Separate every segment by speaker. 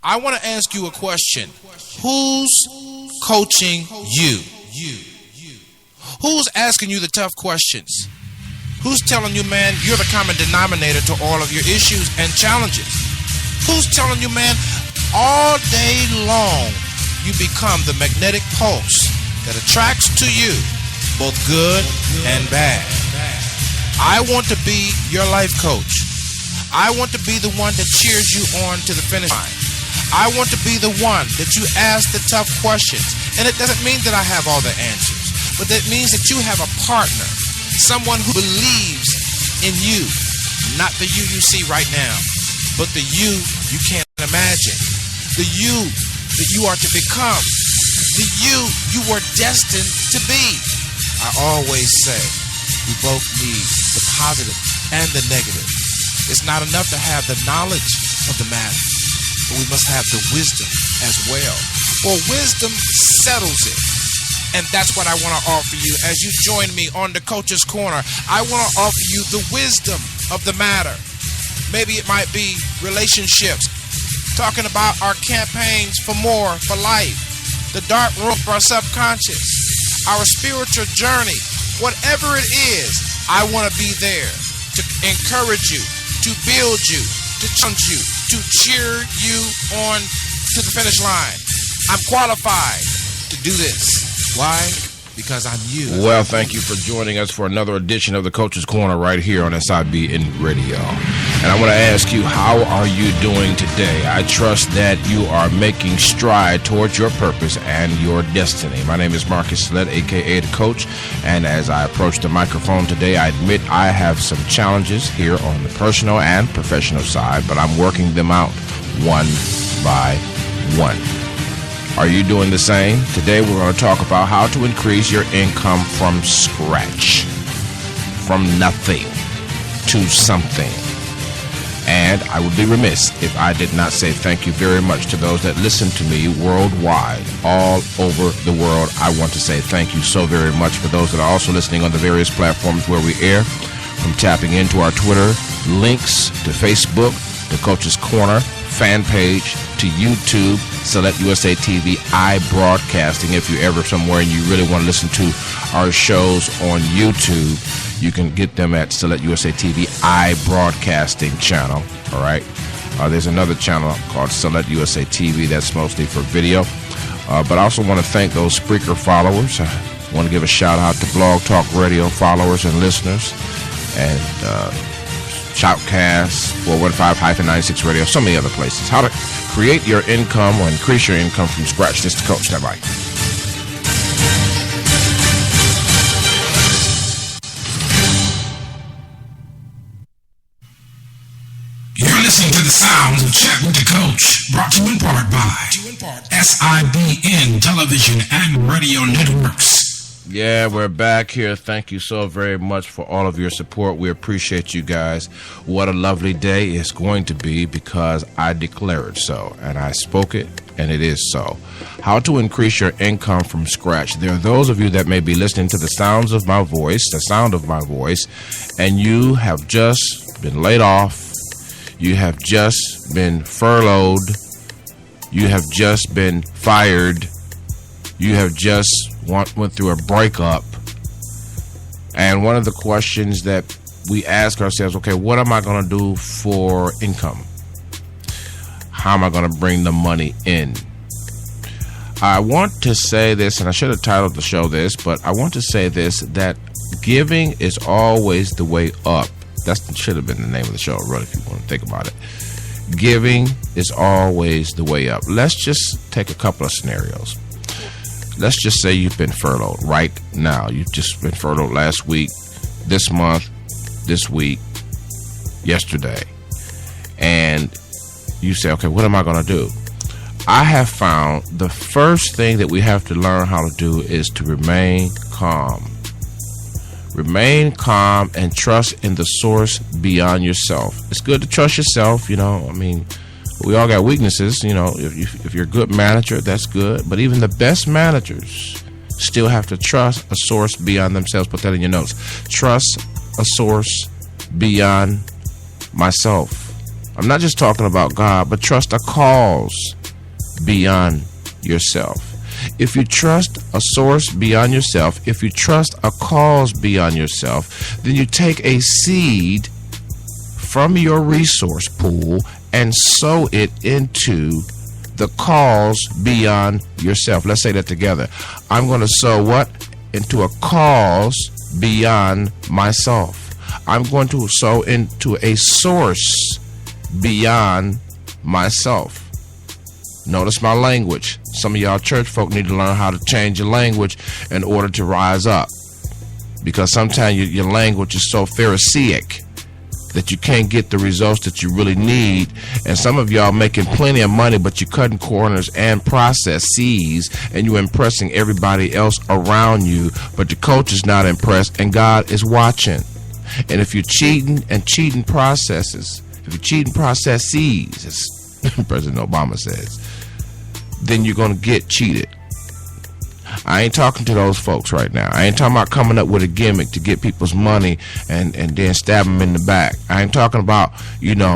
Speaker 1: I want to ask you a question. Who's coaching you? Who's asking you the tough questions? Who's telling you, man, you're the common denominator to all of your issues and challenges? Who's telling you, man, all day long you become the magnetic pulse that attracts to you both good and bad? I want to be your life coach. I want to be the one that cheers you on to the finish line. I want to be the one that you ask the tough questions. And it doesn't mean that I have all the answers, but that means that you have a partner, someone who believes in you, not the you see right now, but the you can't imagine, the you that you are to become, the you were destined to be. I always say we both need the positive and the negative. It's not enough to have the knowledge of the matter, but we must have the wisdom as well. For wisdom settles it. And that's what I want to offer you as you join me on the Coach's Corner. I want to offer you the wisdom of the matter. Maybe it might be relationships, talking about our campaigns for more, for life, the dark room of our subconscious, our spiritual journey, whatever it is. I want to be there to encourage you, to build you, to challenge you, to cheer you on to the finish line. I'm qualified to do this. Why? Because I'm you.
Speaker 2: Well, thank you for joining us for another edition of the Coach's Corner right here on SIBN Radio. And I want to ask you, how are you doing today? I trust that you are making stride towards your purpose and your destiny. My name is Marcus Slett, a.k.a. The Coach, and as I approach the microphone today, I admit I have some challenges here on the personal and professional side, but I'm working them out one by one. Are you doing the same? Today we're going to talk about how to increase your income from scratch, from nothing to something. And I would be remiss if I did not say thank you very much to those that listen to me worldwide, all over the world. I want to say thank you so very much for those that are also listening on the various platforms where we air, from tapping into our Twitter, links to Facebook, the Coach's Corner fan page, to YouTube, Select USA TV, iBroadcasting. If you're ever somewhere and you really want to listen to our shows on YouTube, you can get them at Select USA TV iBroadcasting channel. All right. There's another channel called Select USA TV that's mostly for video. But I also want to thank those Spreaker followers. I want to give a shout out to Blog Talk Radio followers and listeners, and Shoutcast, 415-96 Radio, so many other places. How to create your income or increase your income from scratch. This is the Coach. Stand by.
Speaker 3: You're listening to the sounds of Chat with the Coach, brought to you in part by SIBN Television and Radio Networks.
Speaker 2: Yeah, we're back here. Thank you so very much for all of your support. We appreciate you guys. What a lovely day it's going to be, because I declare it so, and I spoke it, and it is so. How to increase your income from scratch. There are those of you that may be listening to the sound of my voice, and you have just been laid off. You have just been furloughed. You have just been fired. You have just went through a breakup. And one of the questions that we ask ourselves, okay, what am I going to do for income? How am I going to bring the money in? I want to say this, and I should have titled the show this, but I want to say this, that giving is always the way up. That should have been the name of the show, really, if you want to think about it. Giving is always the way up. Let's just take a couple of scenarios. Let's just say you've been furloughed right now. You've just been furloughed last week, this month, this week, yesterday. And you say, okay, what am I going to do? I have found the first thing that we have to learn how to do is to remain calm. Remain calm and trust in the source beyond yourself. It's good to trust yourself, I mean, we all got weaknesses, if you're a good manager, that's good. But even the best managers still have to trust a source beyond themselves. Put that in your notes. Trust a source beyond myself. I'm not just talking about God, but trust a cause beyond yourself. If you trust a source beyond yourself, if you trust a cause beyond yourself, then you take a seed from your resource pool and sow it into the cause beyond yourself. Let's say that together. I'm going to sow what? Into a cause beyond myself. I'm going to sow into a source beyond myself. Notice my language. Some of y'all church folk need to learn how to change your language in order to rise up. Because sometimes your language is so Pharisaic that you can't get the results that you really need. And some of y'all making plenty of money, but you're cutting corners and processes, and you're impressing everybody else around you, but the coach is not impressed, and God is watching. And if you're cheating processes, if you're cheating processes, as President Obama says, then you're going to get cheated. I ain't talking to those folks right now. I ain't talking about coming up with a gimmick to get people's money and then stab them in the back. I ain't talking about,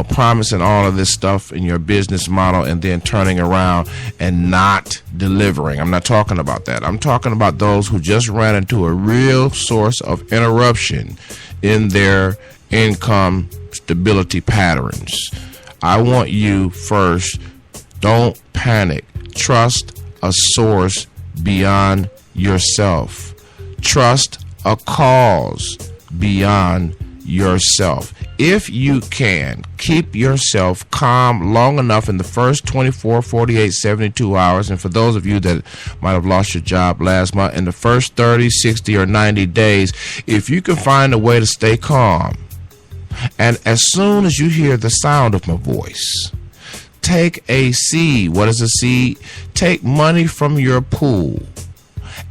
Speaker 2: promising all of this stuff in your business model and then turning around and not delivering. I'm not talking about that. I'm talking about those who just ran into a real source of interruption in their income stability patterns. I want you first, don't panic. Trust a source beyond yourself. Trust a cause beyond yourself. If you can keep yourself calm long enough in the first 24, 48, 72 hours, and for those of you that might have lost your job last month, in the first 30, 60, or 90 days, if you can find a way to stay calm, and as soon as you hear the sound of my voice, take a seed. What is a seed? Take money from your pool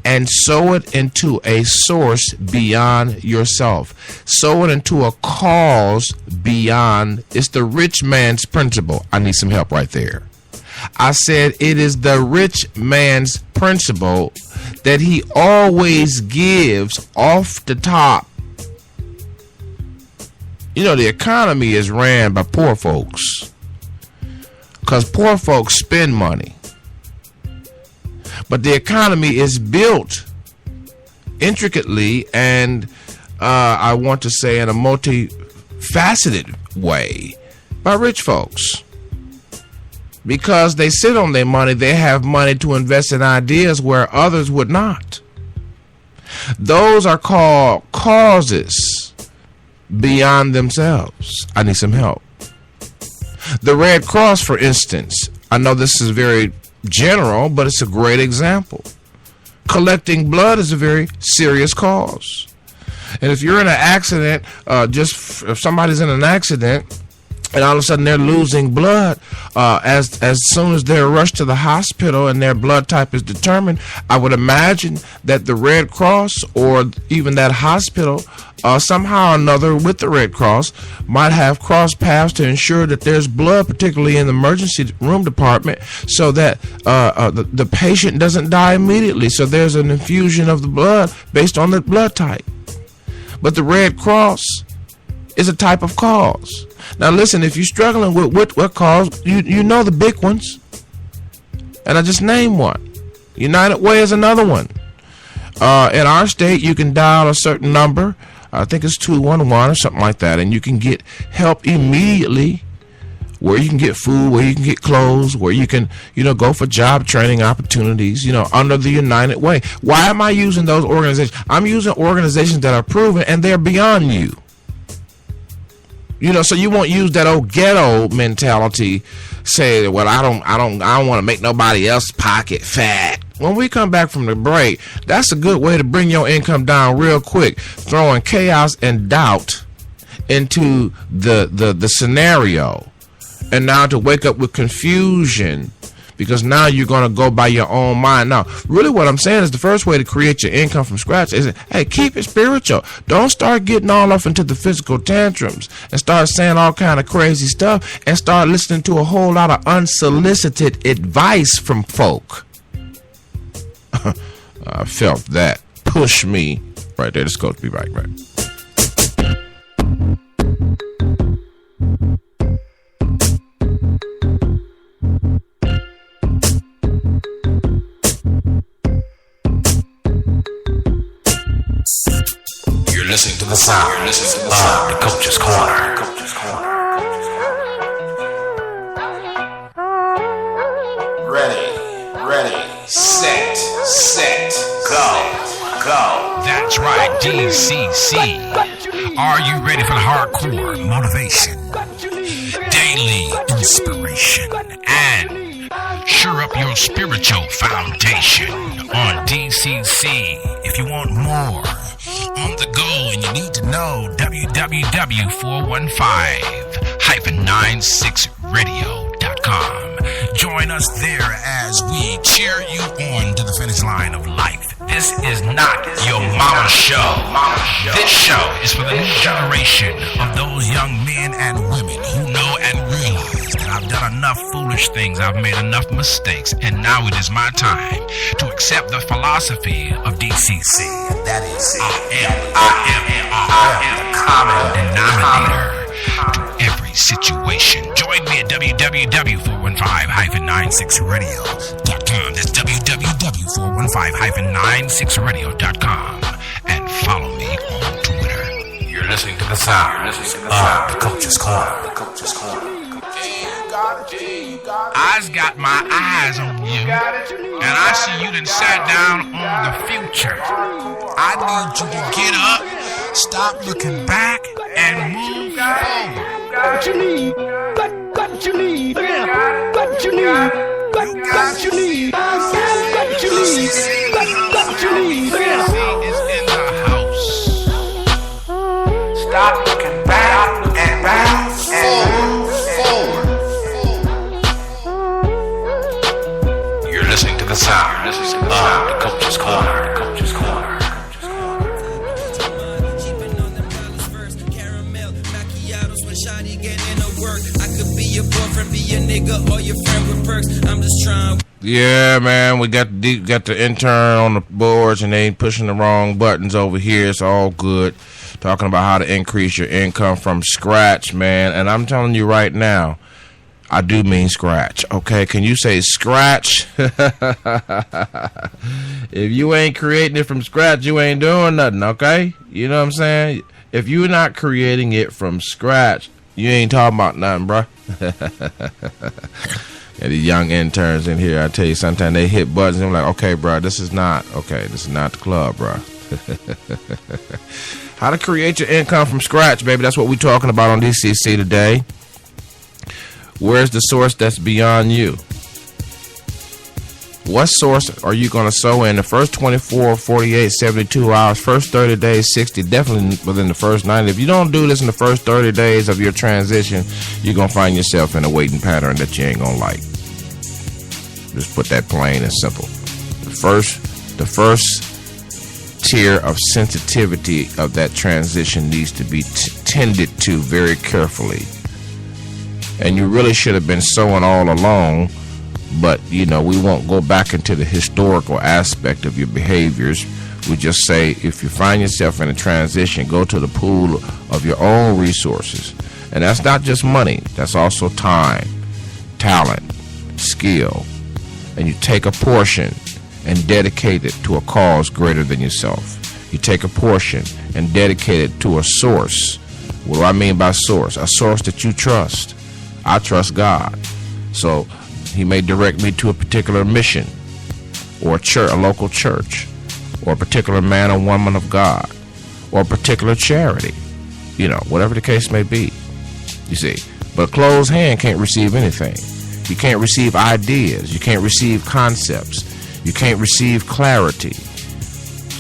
Speaker 2: and sow it into a source beyond yourself. Sow it into a cause beyond. It's the rich man's principle. I need some help right there. I said it is the rich man's principle that he always gives off the top. The economy is ran by poor folks, because poor folks spend money. But the economy is built intricately and I want to say in a multifaceted way by rich folks. Because they sit on their money, they have money to invest in ideas where others would not. Those are called causes beyond themselves. I need some help. The Red Cross, for instance, I know this is very general, but it's a great example. Collecting blood is a very serious cause. And if you're in an accident, if somebody's in an accident and all of a sudden they're losing blood, as soon as they're rushed to the hospital and their blood type is determined, I would imagine that the Red Cross or even that hospital, somehow or another with the Red Cross, might have crossed paths to ensure that there's blood, particularly in the emergency room department, so that the patient doesn't die immediately. So there's an infusion of the blood based on the blood type. But the Red Cross is a type of cause. Now listen, if you're struggling with what cause, you know the big ones. And I just named one. United Way is another one. In our state, you can dial a certain number. I think it's 211 or something like that. And you can get help immediately, where you can get food, where you can get clothes, where you can, go for job training opportunities, under the United Way. Why am I using those organizations? I'm using organizations that are proven and they're beyond you. So you won't use that old ghetto mentality, say, well, I don't want to make nobody else's pocket fat. When we come back from the break, that's a good way to bring your income down real quick, throwing chaos and doubt into the scenario. And now to wake up with confusion, because now you're going to go by your own mind. Now, really what I'm saying is the first way to create your income from scratch is, hey, keep it spiritual. Don't start getting all off into the physical tantrums and start saying all kind of crazy stuff and start listening to a whole lot of unsolicited advice from folk. I felt that push me right there. This coach be right back.
Speaker 3: listening to the sound of Coach's Corner.
Speaker 1: Ready, set, go.
Speaker 3: That's right, DCC. Are you ready for the hardcore motivation, daily inspiration, and sure up your spiritual foundation on DCC? If you want more on the go and you need to know, www.415-96radio.com. Join us there as we cheer you on to the finish line of life. This is not your mama's show. This show is for the new generation of those young men and women who know and realize that I've done enough foolish things, I've made enough mistakes, and now it is my time to accept the philosophy of DCC. That is, I am the common denominator to every situation. Join me at www.415-96radio.com. That's www.415-96radio.com. And follow me on Twitter. You're listening to the sound of the Coach's Corner. I's got my eyes on you, and I see you done sat down on the future. I need you to get up, stop looking back, and move forward.
Speaker 4: What you need, what you need, what you need, what you need, what you need, what you need.
Speaker 3: Is in the house. Stop looking back and forward. You're listening to the sound of the Coach's Corner.
Speaker 2: Yeah, man, we got the intern on the boards and they ain't pushing the wrong buttons over here. It's all good. Talking about how to increase your income from scratch, man. And I'm telling you right now, I do mean scratch. Okay, can you say scratch? If you ain't creating it from scratch, you ain't doing nothing, okay? You know what I'm saying? If you're not creating it from scratch, you ain't talking about nothing, bruh. Yeah, the young interns in here, I tell you, sometimes they hit buttons and I'm like, okay, bro, this is not the club, bro. How to create your income from scratch, baby. That's what we're talking about on DCC today. Where's the source that's beyond you? What source are you going to sow in the first 24, 48, 72 hours, first 30 days, 60, definitely within the first 90? If you don't do this in the first 30 days of your transition, you're going to find yourself in a waiting pattern that you ain't going to like. Just put that plain and simple. The first tier of sensitivity of that transition needs to be tended to very carefully. And you really should have been sowing all along. But, you know, we won't go back into the historical aspect of your behaviors. We just say, if you find yourself in a transition, go to the pool of your own resources. And that's not just money. That's also time, talent, skill. And you take a portion and dedicate it to a cause greater than yourself. You take a portion and dedicate it to a source. What do I mean by source? A source that you trust. I trust God. So He may direct me to a particular mission or a church, a local church, or a particular man or woman of God, or a particular charity, you know, whatever the case may be. You see, but a closed hand can't receive anything. You can't receive ideas. You can't receive concepts. You can't receive clarity.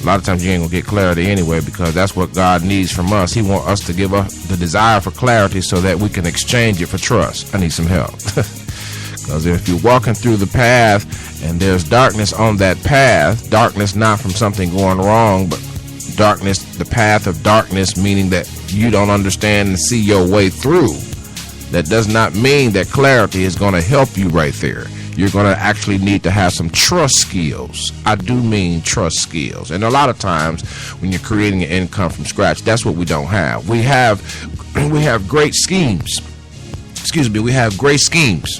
Speaker 2: A lot of times you ain't gonna get clarity anyway, because that's what God needs from us. He wants us to give us the desire for clarity so that we can exchange it for trust. I need some help. Because if you're walking through the path and there's darkness on that path, darkness not from something going wrong, but darkness, the path of darkness, meaning that you don't understand and see your way through, that does not mean that clarity is going to help you right there. You're going to actually need to have some trust skills. I do mean trust skills. And a lot of times when you're creating an income from scratch, that's what we don't have. We have great schemes. We have great schemes.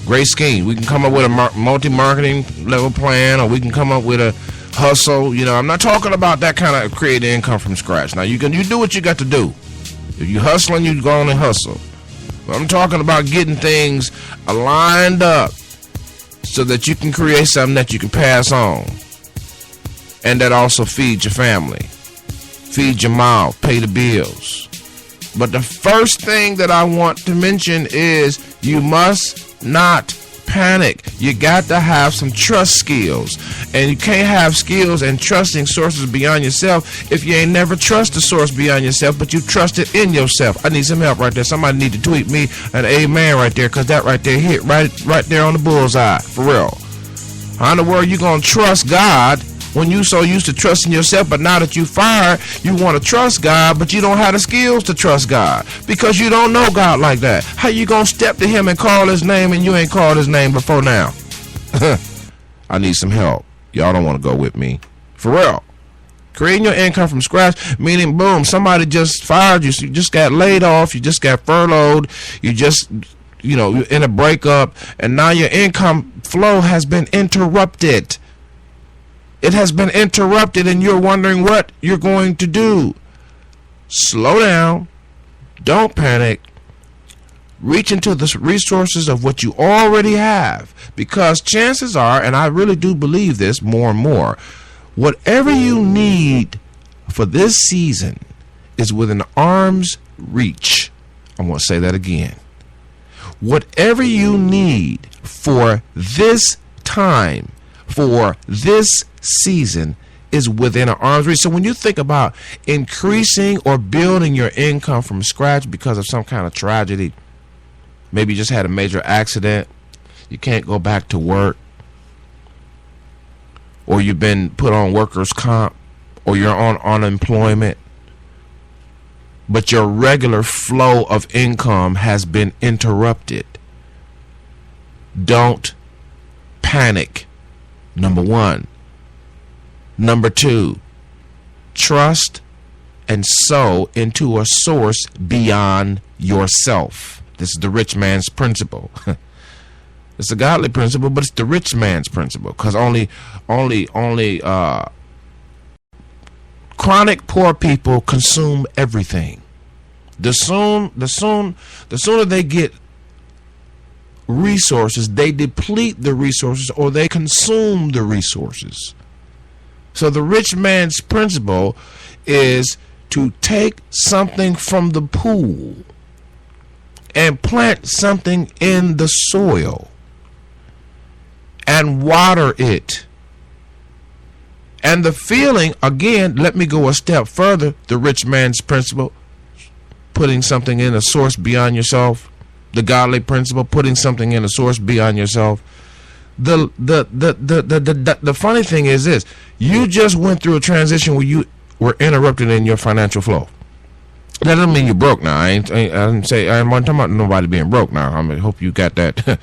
Speaker 2: Great scheme. We can come up with a multi-marketing level plan, or we can come up with a hustle. You know, I'm not talking about that kind of creating income from scratch. Now, you do what you got to do. If you hustling, you go on and hustle. But I'm talking about getting things aligned up so that you can create something that you can pass on. And that also feeds your family. Feed your mouth. Pay the bills. But the first thing that I want to mention is you must not panic. You got to have some trust skills. And you can't have skills and trusting sources beyond yourself if you ain't never trust a source beyond yourself, but you trust it in yourself. I need some help right there. Somebody need to tweet me an amen right there, because that right there hit right there on the bullseye. For real. How in the world you going to trust God when you so used to trusting yourself, but now that you fired, you want to trust God, but you don't have the skills to trust God because you don't know God like that? How you going to step to him and call his name and you ain't called his name before now? I need some help. Y'all don't want to go with me. For real. Creating your income from scratch, meaning, boom, somebody just fired you. So you just got laid off. You just got furloughed. You just, you're in a breakup, and now your income flow has been interrupted. It has been interrupted, and you're wondering what you're going to do. Slow down. Don't panic. Reach into the resources of what you already have, because chances are, and I really do believe this more and more, whatever you need for this season is within arm's reach. I'm going to say that again. Whatever you need for this time, for this season, is within an arm's reach. So when you think about increasing or building your income from scratch because of some kind of tragedy, maybe you just had a major accident, you can't go back to work, or you've been put on workers' comp, or you're on unemployment, but your regular flow of income has been interrupted. Don't panic. Number one. Number two, trust and sow into a source beyond yourself. This is the rich man's principle. It's a godly principle, but it's the rich man's principle, because only chronic poor people consume everything. The sooner they get resources, they deplete the resources or they consume the resources. So the rich man's principle is to take something from the pool and plant something in the soil and water it. And the feeling, again, let me go a step further, the rich man's principle, putting something in a source beyond yourself, the godly principle, putting something in a source beyond yourself. The funny thing is this: you just went through a transition where you were interrupted in your financial flow. That doesn't mean you're broke now. I didn't talking about nobody being broke now. I hope you got that.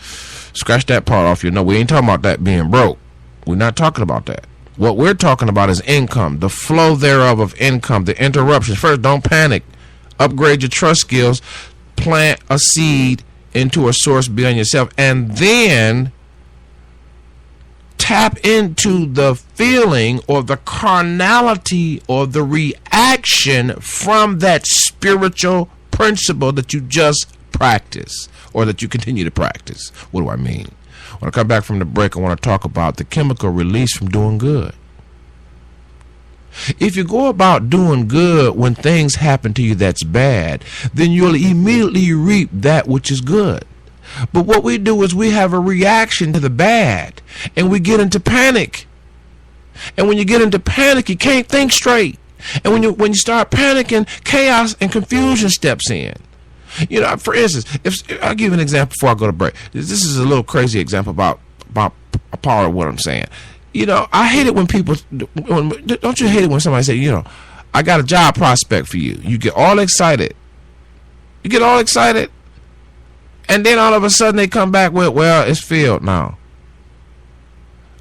Speaker 2: Scratch that part off. We ain't talking about that being broke. We're not talking about that. What we're talking about is income, the flow thereof of income, the interruptions. First, don't panic. Upgrade your trust skills. Plant a seed into a source beyond yourself, and then tap into the feeling or the carnality or the reaction from that spiritual principle that you just practice or that you continue to practice. What do I mean? When I come back from the break, I want to talk about the chemical release from doing good. If you go about doing good when things happen to you that's bad, then you'll immediately reap that which is good. But what we do is we have a reaction to the bad, and we get into panic. And when you get into panic, you can't think straight. And when you start panicking, chaos and confusion steps in. For instance, if I'll give you an example before I go to break. This is a little crazy example about a part of what I'm saying. I hate it when people, don't you hate it when somebody say, I got a job prospect for you. You get all excited. And then all of a sudden they come back with, well, it's filled now.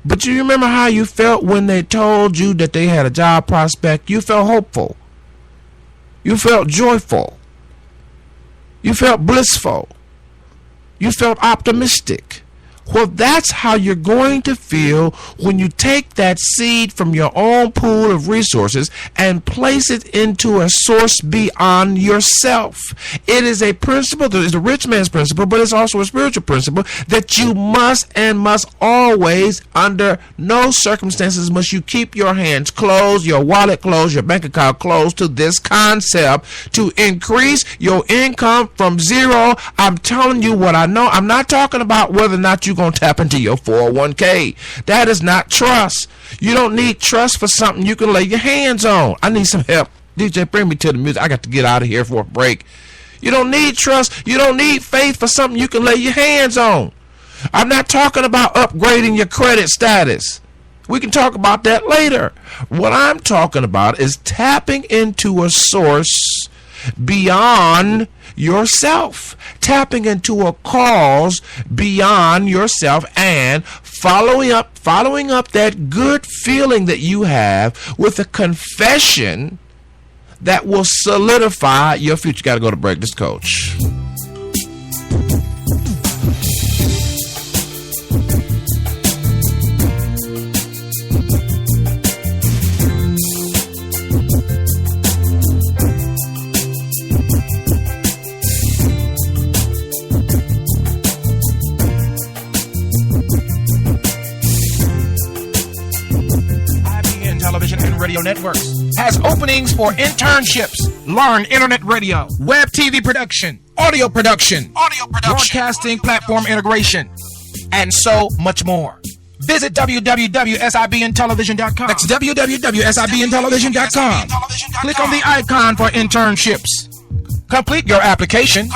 Speaker 2: But you remember how you felt when they told you that they had a job prospect? You felt hopeful. You felt joyful. You felt blissful. You felt optimistic. Well, that's how you're going to feel when you take that seed from your own pool of resources and place it into a source beyond yourself. It is a principle that is a rich man's principle, but it's also a spiritual principle that you must always, under no circumstances, must you keep your hands closed, your wallet closed, your bank account closed to this concept to increase your income from zero. I'm telling you what I know. I'm not talking about whether or not you're going to tap into your 401k. That is not trust. You don't need trust for something you can lay your hands on. I need some help. DJ, bring me to the music. I got to get out of here for a break. You don't need trust. You don't need faith for something you can lay your hands on. I'm not talking about upgrading your credit status. We can talk about that later. What I'm talking about is tapping into a source beyond yourself, tapping into a cause beyond yourself, and following up that good feeling that you have with a confession that will solidify your future. Got to go to break. This coach.
Speaker 1: Radio Networks has openings for internships. Learn internet radio, web TV production, audio production, broadcasting platform integration, and so much more. Visit www.sibntelevision.com. That's www.sibntelevision.com. Click on the icon for internships. Complete your application,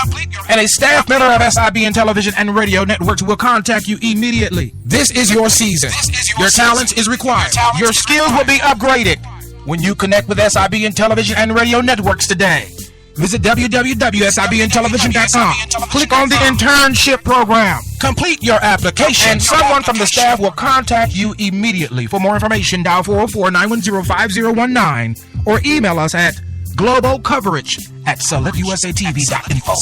Speaker 1: and a staff member of SIBN Television and Radio Networks will contact you immediately. This is your season. Your talent is required. Your skills will be upgraded when you connect with SIBN Television and Radio Networks today. Visit www.sibntelevision.com. Click on the internship program. Complete your application, and someone from the staff will contact you immediately. For more information, dial 404-910-5019 or email us at globalcoverage@selectusatv.info.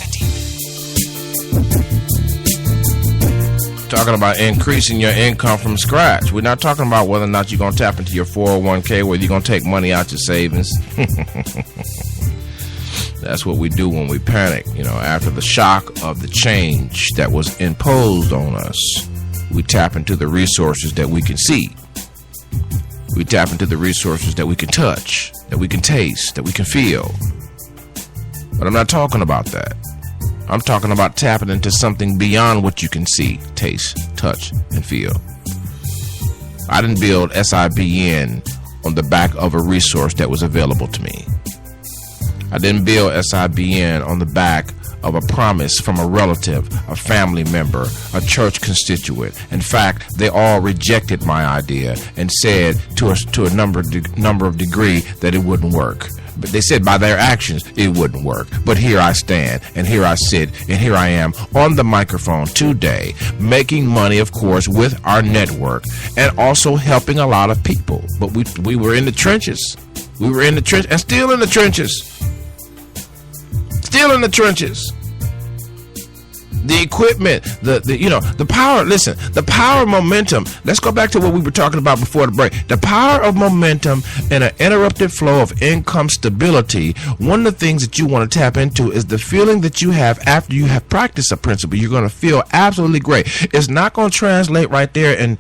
Speaker 2: Talking about increasing your income from scratch. We're not talking about whether or not you're going to tap into your 401k, whether you're going to take money out your savings. That's what we do when we panic. After the shock of the change that was imposed on us, we tap into the resources that we can see. We tap into the resources that we can touch, that we can taste, that we can feel. But I'm not talking about that. I'm talking about tapping into something beyond what you can see, taste, touch, and feel. I didn't build SIBN on the back of a resource that was available to me. I didn't build SIBN on the back of a promise from a relative, a family member, a church constituent. In fact, they all rejected my idea and said to a number of degree that it wouldn't work. But they said by their actions it wouldn't work. But here I stand, and here I sit, and here I am on the microphone today, making money, of course, with our network, and also helping a lot of people. But we were in the trenches. We were in the trenches, and still in the trenches. Still in the trenches. The equipment, the power. Listen, the power of momentum. Let's go back to what we were talking about before the break. The power of momentum and an interrupted flow of income stability. One of the things that you want to tap into is the feeling that you have after you have practiced a principle. You're going to feel absolutely great. It's not going to translate right there and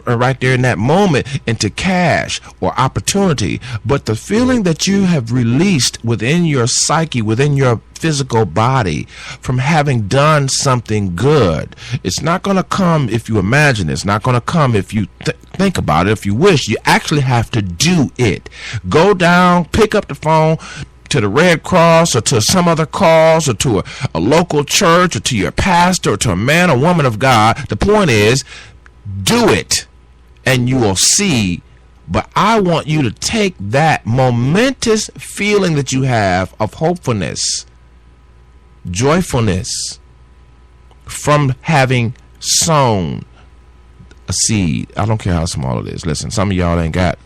Speaker 2: right there in that moment into cash or opportunity, but the feeling that you have released within your psyche, within your physical body, from having done something good. It's not going to come if you imagine it. It's not going to come if you think about it, if you wish. You actually have to do it. Go down, pick up the phone to the Red Cross or to some other cause or to a local church or to your pastor or to a man or woman of God. The point is, do it and you will see. But I want you to take that momentous feeling that you have of hopefulness, joyfulness from having sown a seed. I don't care how small it is. Listen, some of y'all ain't got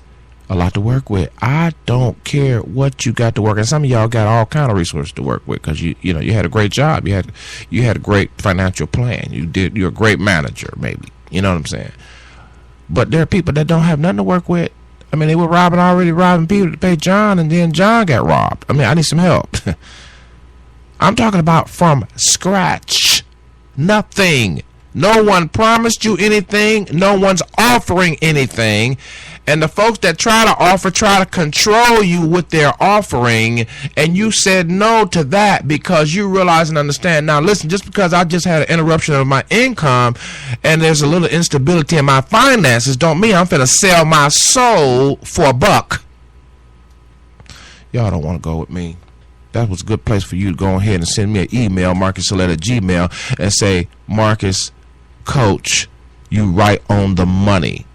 Speaker 2: a lot to work with. I don't care what you got to work. And some of y'all got all kind of resources to work with because you had a great job. You had a great financial plan. You're a great manager, maybe. You know what I'm saying? But there are people that don't have nothing to work with. I mean, they were already robbing people to pay John, and then John got robbed. I mean, I need some help. I'm talking about from scratch. Nothing. No one promised you anything. No one's offering anything. And the folks that try to control you with their offering, and you said no to that because you realize and understand. Now, listen, just because I just had an interruption of my income and there's a little instability in my finances, don't mean I'm finna sell my soul for $1. Y'all don't want to go with me. That was a good place for you to go ahead and send me an email, MarcusSolette@gmail, and say, Marcus, Coach, you right on the money.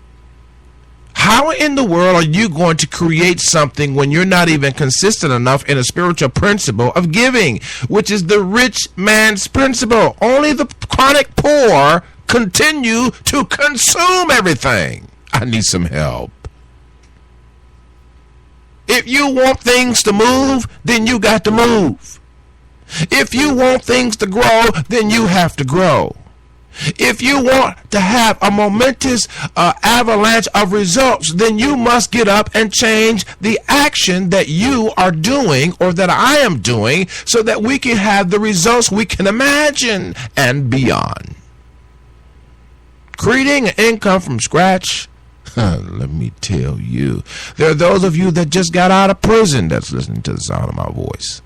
Speaker 2: How in the world are you going to create something when you're not even consistent enough in a spiritual principle of giving, which is the rich man's principle? Only the chronic poor continue to consume everything. I need some help. If you want things to move, then you got to move. If you want things to grow, then you have to grow. If you want to have a momentous avalanche of results, then you must get up and change the action that you are doing or that I am doing so that we can have the results we can imagine and beyond. Creating an income from scratch, let me tell you, there are those of you that just got out of prison that's listening to the sound of my voice.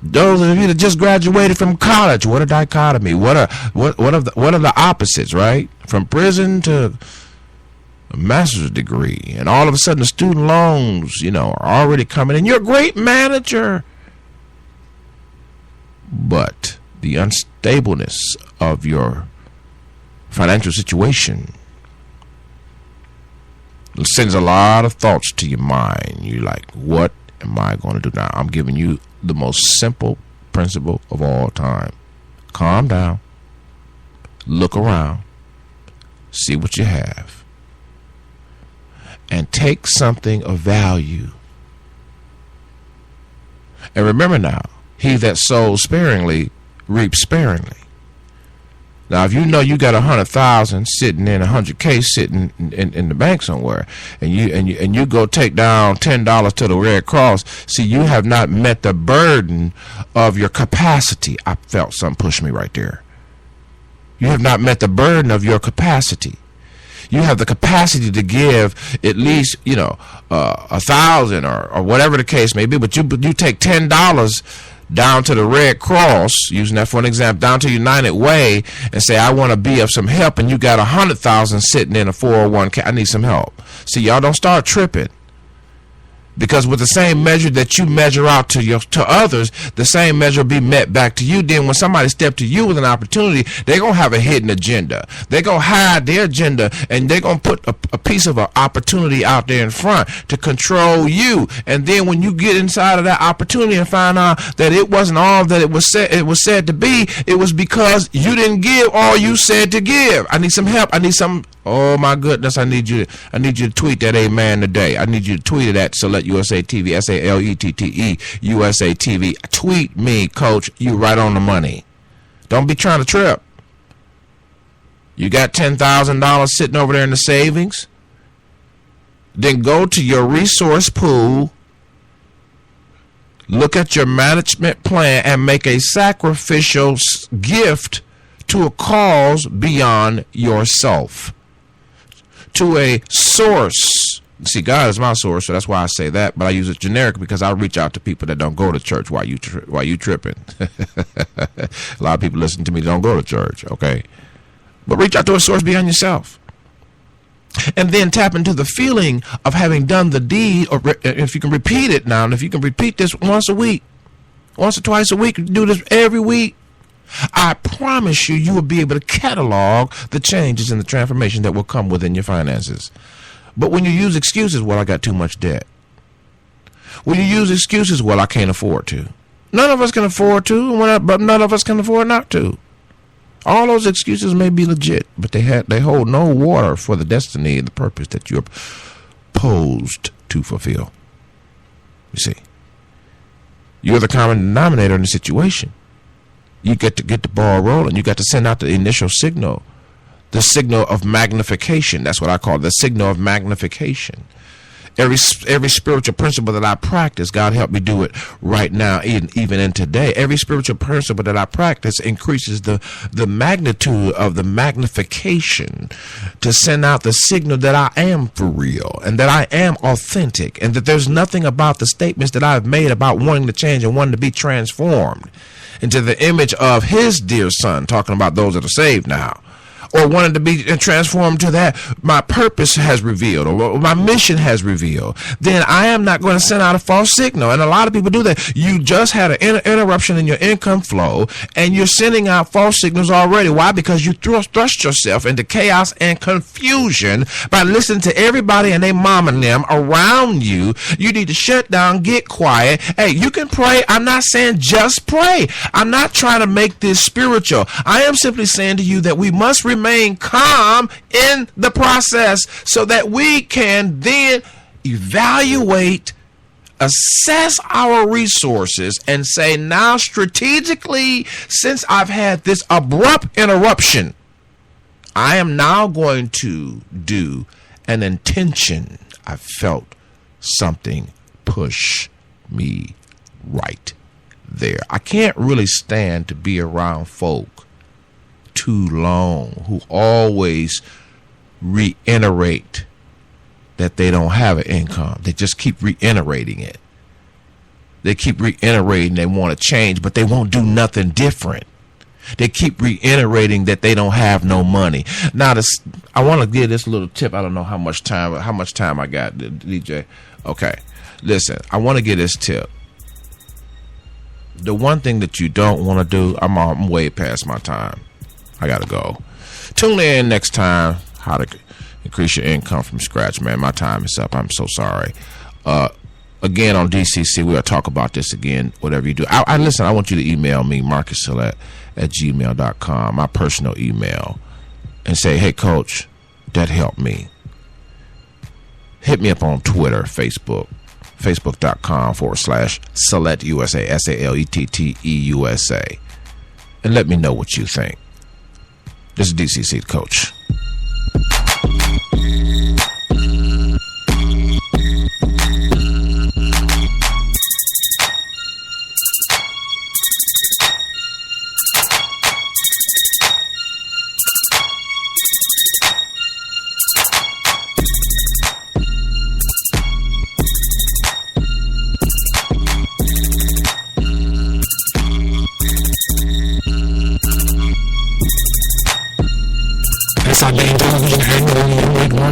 Speaker 2: Those of you that just graduated from college, what a dichotomy! What are the opposites, right? From prison to a master's degree, and all of a sudden the student loans, are already coming in. You're a great manager, but the unstableness of your financial situation sends a lot of thoughts to your mind. You're like, what am I going to do now? I'm giving you the most simple principle of all time. Calm down. Look around. See what you have. And take something of value. And remember now, he that sows sparingly reaps sparingly. Now, if you know you got 100,000 sitting in 100K sitting in the bank somewhere, and you go take down $10 to the Red Cross, see, you have not met the burden of your capacity. I felt something push me right there. You have not met the burden of your capacity. You have the capacity to give at least 1,000 or whatever the case may be, but you take $10 down to the Red Cross, using that for an example, down to United Way, and say, I want to be of some help, and you got 100,000 sitting in a 401k. I need some help. See, y'all don't start tripping. Because with the same measure that you measure out to others, the same measure will be met back to you. Then when somebody step to you with an opportunity, they're going to have a hidden agenda. They're going to hide their agenda, and they're going to put a piece of an opportunity out there in front to control you. And then when you get inside of that opportunity and find out that it wasn't all that it was said to be, it was because you didn't give all you said to give. I need some help. I need some. Oh my goodness, I need you to tweet that amen today. I need you to tweet it at Select USA TV, SALETTE, USA TV. Tweet me, Coach, you right on the money. Don't be trying to trip. You got $10,000 sitting over there in the savings? Then go to your resource pool, look at your management plan, and make a sacrificial gift to a cause beyond yourself. To a source. See, God is my source, so that's why I say that, but I use it generic because I reach out to people that don't go to church while you tripping. A lot of people listen to me don't go to church, okay? But reach out to a source beyond yourself. And then tap into the feeling of having done the deed, or if you can repeat it now, and if you can repeat this once a week, once or twice a week, do this every week, I promise you will be able to catalog the changes and the transformation that will come within your finances. But when you use excuses, well, I got too much debt. When you use excuses, well, I can't afford to. None of us can afford to, but none of us can afford not to. All those excuses may be legit, but they hold no water for the destiny and the purpose that you're supposed to fulfill. You see, you're the common denominator in the situation. You get to get the ball rolling. You got to send out the initial signal, the signal of magnification. That's what I call it, the signal of magnification. Every spiritual principle that I practice, God help me do it right now, even in today. Every spiritual principle that I practice increases the magnitude of the magnification to send out the signal that I am for real and that I am authentic and that there's nothing about the statements that I've made about wanting to change and wanting to be transformed into the image of his dear son, talking about those that are saved now, or wanted to be transformed to that my purpose has revealed or my mission has revealed, then I am not going to send out a false signal. And a lot of people do that. You just had an interruption in your income flow and you're sending out false signals already. Why? Because you thrust yourself into chaos and confusion by listening to everybody and their mom and them around you. You need to shut down, get quiet. Hey, you can pray. I'm not saying just pray. I'm not trying to make this spiritual. I am simply saying to you that we must remain calm in the process so that we can then evaluate, assess our resources, and say, now strategically, since I've had this abrupt interruption, I am now going to do an intention. I felt something push me right there. I can't really stand to be around folk too long who always reiterate that they don't have an income. They just keep reiterating it. They keep reiterating they want to change, but they won't do nothing different. They keep reiterating that they don't have no money. Now, I want to give this little tip. I don't know how much time I got, DJ. Okay, listen, I want to give this tip. The one thing that you don't want to do, I'm way past my time. I gotta go. Tune in next time. How to increase your income from scratch, man. My time is up. I'm so sorry. Again, on DCC, we'll talk about this again, whatever you do. Listen, I want you to email me, marcusillette@gmail.com, my personal email, and say, hey, coach, that helped me. Hit me up on Twitter, Facebook, facebook.com/SaletteUSA, SaletteUSA, and let me know what you think. This is DCC Coach.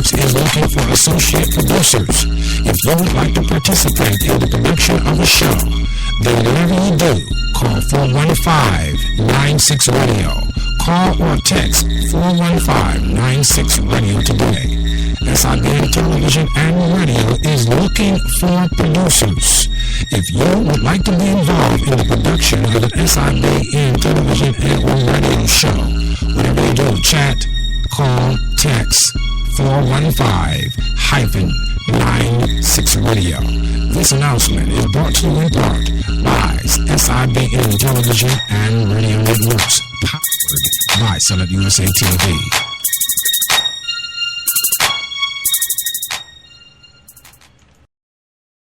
Speaker 3: Is looking for associate producers. If you would like to participate in the production of a show, then whatever you do, call 415-96-RADIO. Call or text 415-96-RADIO today. SIBN Television and Radio is looking for producers. If you would like to be involved in the production of an SIBN Television and or radio show, whatever you do, chat, call, text 415-96-Radio. This announcement is brought to you in part by SIBN Television and Radio Networks, powered by Salette USA TV.